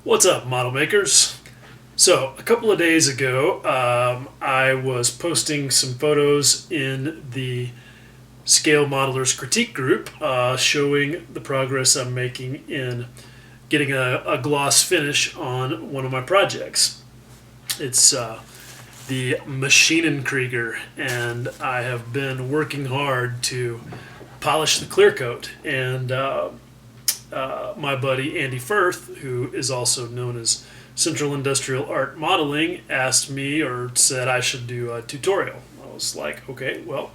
What's up, model makers? So, a couple of days ago, I was posting some photos in the Scale Modelers Critique group showing the progress I'm making in getting a gloss finish on one of my projects. It's the Maschinenkrieger, and I have been working hard to polish the clear coat. And my buddy Andy Firth, who is also known as Central Industrial Art Modeling, asked me or said I should do a tutorial. I was like, okay, well,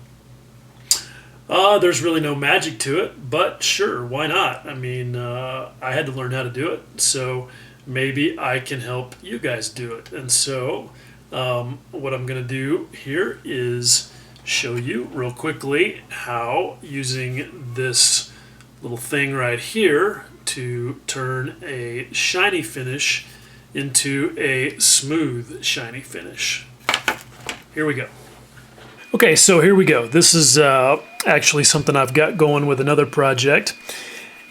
there's really no magic to it, but sure, why not? I mean, I had to learn how to do it, so maybe I can help you guys do it. And so what I'm going to do here is show you real quickly how, using this little thing right here, to turn a shiny finish into a smooth shiny finish. Here we go. Okay, so here we go. This is actually something I've got going with another project,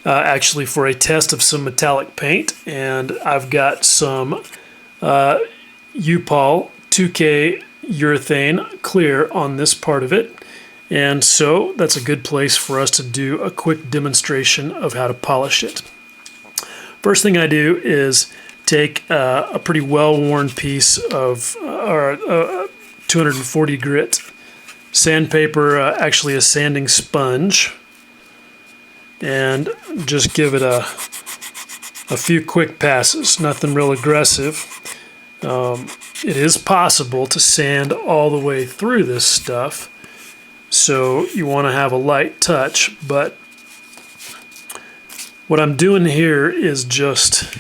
actually for a test of some metallic paint, and I've got some U-POL 2K urethane clear on this part of it. And so that's a good place for us to do a quick demonstration of how to polish it. First thing I do is take a pretty well-worn piece of 240 grit sandpaper, actually a sanding sponge, and just give it a few quick passes, nothing real aggressive. It is possible to sand all the way through this stuff, so you want to have a light touch, but what I'm doing here is just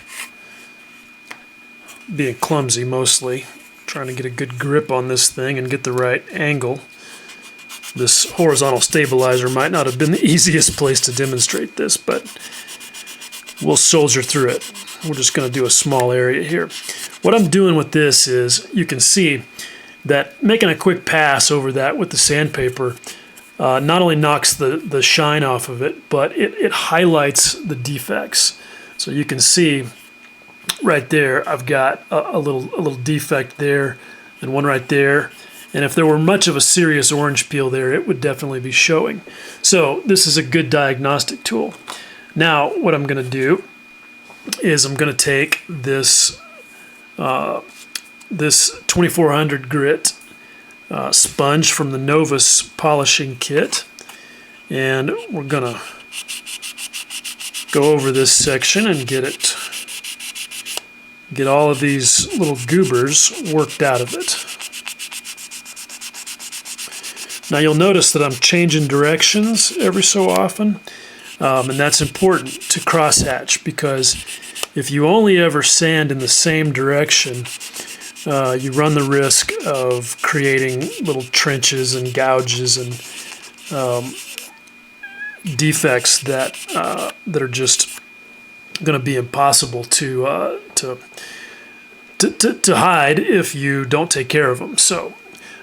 being clumsy mostly, trying to get a good grip on this thing and get the right angle. This horizontal stabilizer might not have been the easiest place to demonstrate this, but we'll soldier through it. We're just going to do a small area here. What I'm doing with this is, you can see that making a quick pass over that with the sandpaper not only knocks the shine off of it, but it highlights the defects. So you can see right there, I've got a little defect there and one right there. And if there were much of a serious orange peel there, it would definitely be showing. So this is a good diagnostic tool. Now what I'm going to do is I'm going to take this 2400 grit sponge from the Novus polishing kit, and we're going to go over this section and get all of these little goobers worked out of it. Now you'll notice that I'm changing directions every so often, and that's important to crosshatch, because if you only ever sand in the same direction, you run the risk of creating little trenches and gouges and defects that are just going to be impossible to hide if you don't take care of them. So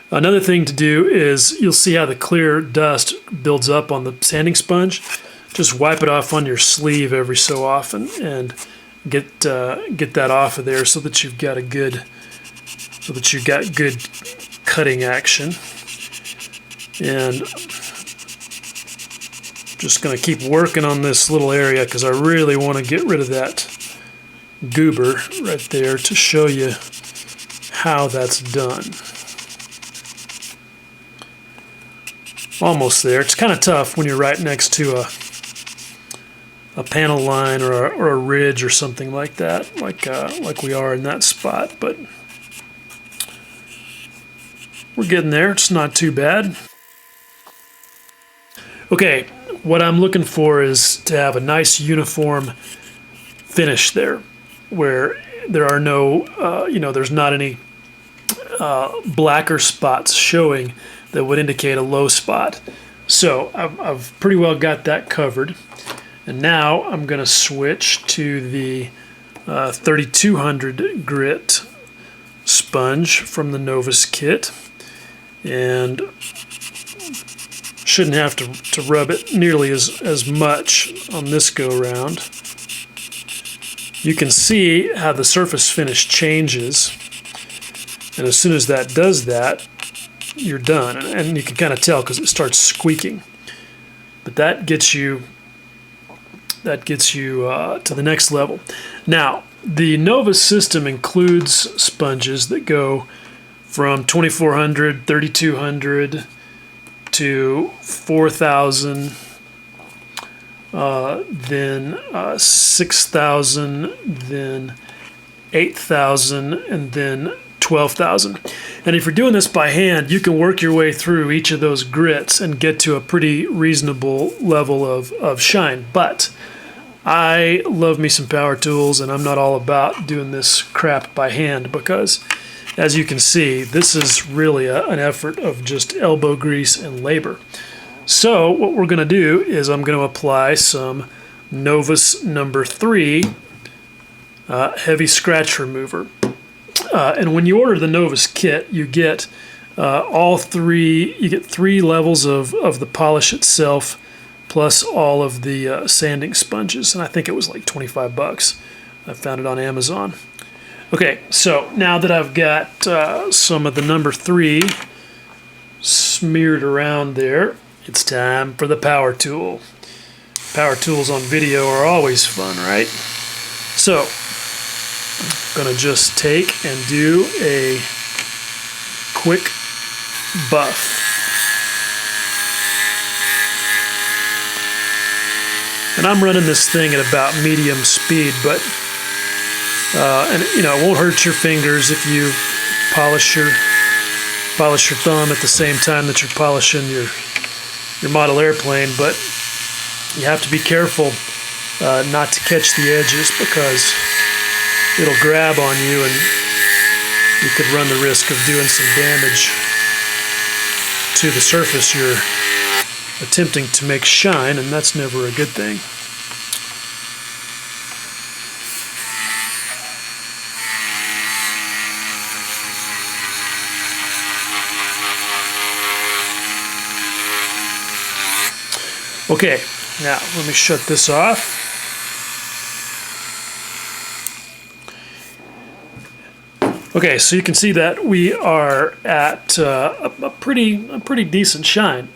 another thing to do is, you'll see how the clear dust builds up on the sanding sponge. Just wipe it off on your sleeve every so often and get that off of there, so that you've got good cutting action. And just going to keep working on this little area, because I really want to get rid of that goober right there to show you how that's done. Almost there. It's kind of tough when you're right next to a panel line or a ridge or something like that, like we are in that spot, but we're getting there. It's not too bad. Okay, what I'm looking for is to have a nice uniform finish there, where there are no, there's not any blacker spots showing that would indicate a low spot. So I've pretty well got that covered. And now I'm going to switch to the 3200 grit sponge from the Novus kit, and shouldn't have to rub it nearly as much on this go round. you can see how the surface finish changes. And as soon as that does that, you're done. And you can kind of tell because it starts squeaking. But that gets you to the next level. Now, the Novus system includes sponges that go from 2400, 3200 to 4000, then 6000, then 8000, and then 12,000. And if you're doing this by hand, you can work your way through each of those grits and get to a pretty reasonable level of shine. But I love me some power tools, and I'm not all about doing this crap by hand because, as you can see, this is really an effort of just elbow grease and labor. So what we're going to do is I'm going to apply some Novus number 3 heavy scratch remover. And when you order the Novus kit, you get three levels of the polish itself, plus all of the sanding sponges. And I think it was like 25 bucks. I found it on Amazon. Okay, so now that I've got some of the number 3 smeared around there, it's time for the power tool. Power tools on video are always fun, right? So, I'm gonna just take and do a quick buff. And I'm running this thing at about medium speed, but and you know, it won't hurt your fingers if you polish your thumb at the same time that you're polishing your model airplane. But you have to be careful not to catch the edges because it'll grab on you and you could run the risk of doing some damage to the surface you're attempting to make shine, and that's never a good thing. Okay, now let me shut this off. Okay, so you can see that we are at a pretty decent shine.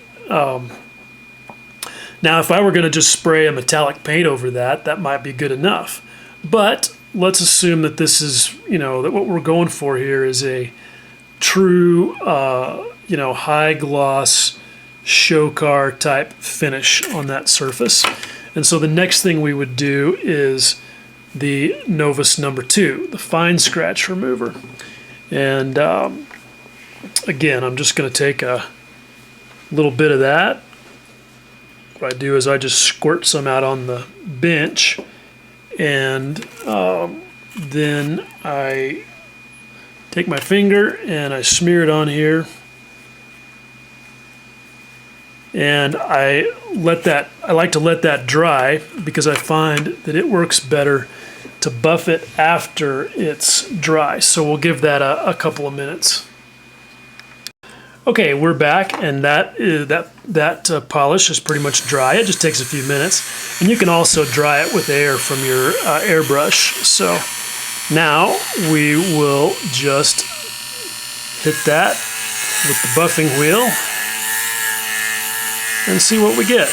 Now, if I were going to just spray a metallic paint over that, that might be good enough. But let's assume that this is, that what we're going for here is a true, high gloss show car type finish on that surface. And so the next thing we would do is the Novus number 2, the fine scratch remover. And again, I'm just going to take a little bit of that. What I do is I just squirt some out on the bench, and then I take my finger and I smear it on here. And I like to let that dry because I find that it works better to buff it after it's dry. So we'll give that a couple of minutes. Okay, we're back, and that polish is pretty much dry. It just takes a few minutes, and you can also dry it with air from your airbrush. So now we will just hit that with the buffing wheel and see what we get.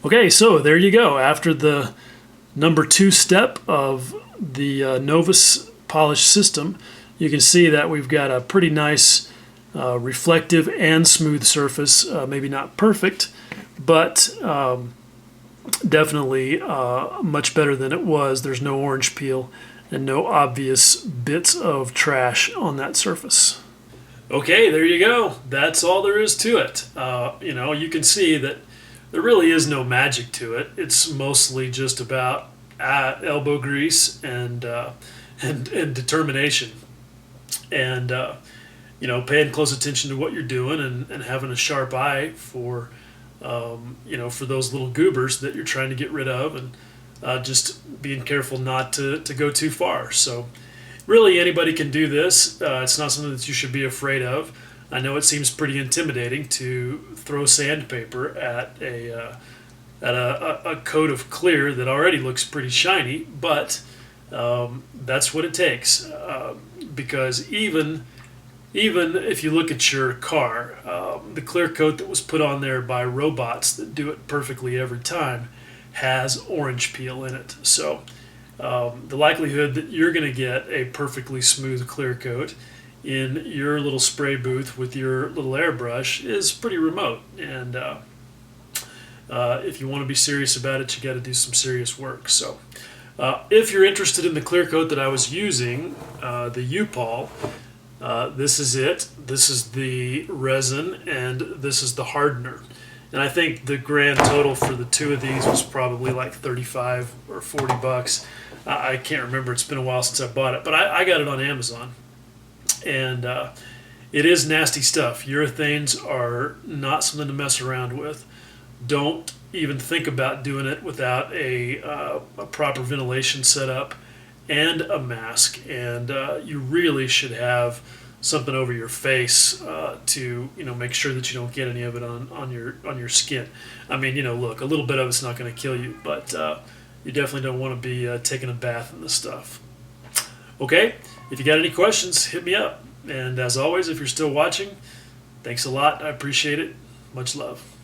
Okay, so there you go. After the number 2 step of the Novus polish system, you can see that we've got a pretty nice reflective and smooth surface. Maybe not perfect, but definitely much better than it was. There's no orange peel and no obvious bits of trash on that surface. Okay, there you go. That's all there is to it. You can see that there really is no magic to it. It's mostly just about elbow grease and determination, and paying close attention to what you're doing and having a sharp eye for for those little goobers that you're trying to get rid of, and just being careful not to go too far. So really anybody can do this. It's not something that you should be afraid of. I know it seems pretty intimidating to throw sandpaper at a coat of clear that already looks pretty shiny, but that's what it takes. Because even if you look at your car, the clear coat that was put on there by robots that do it perfectly every time has orange peel in it. So the likelihood that you're going to get a perfectly smooth clear coat in your little spray booth with your little airbrush is pretty remote. And if you want to be serious about it, you got to do some serious work. So if you're interested in the clear coat that I was using, the U-Paul, this is it. This is the resin, and this is the hardener. And I think the grand total for the two of these was probably like 35 or 40 bucks. I can't remember. It's been a while since I bought it, but I got it on Amazon. And it is nasty stuff. Urethanes are not something to mess around with. Don't even think about doing it without a proper ventilation setup and a mask. And you really should have something over your face to make sure that you don't get any of it on your skin. I mean, look, a little bit of it's not going to kill you, but you definitely don't want to be taking a bath in this stuff. Okay, if you got any questions, hit me up. And as always, if you're still watching, thanks a lot. I appreciate it. Much love.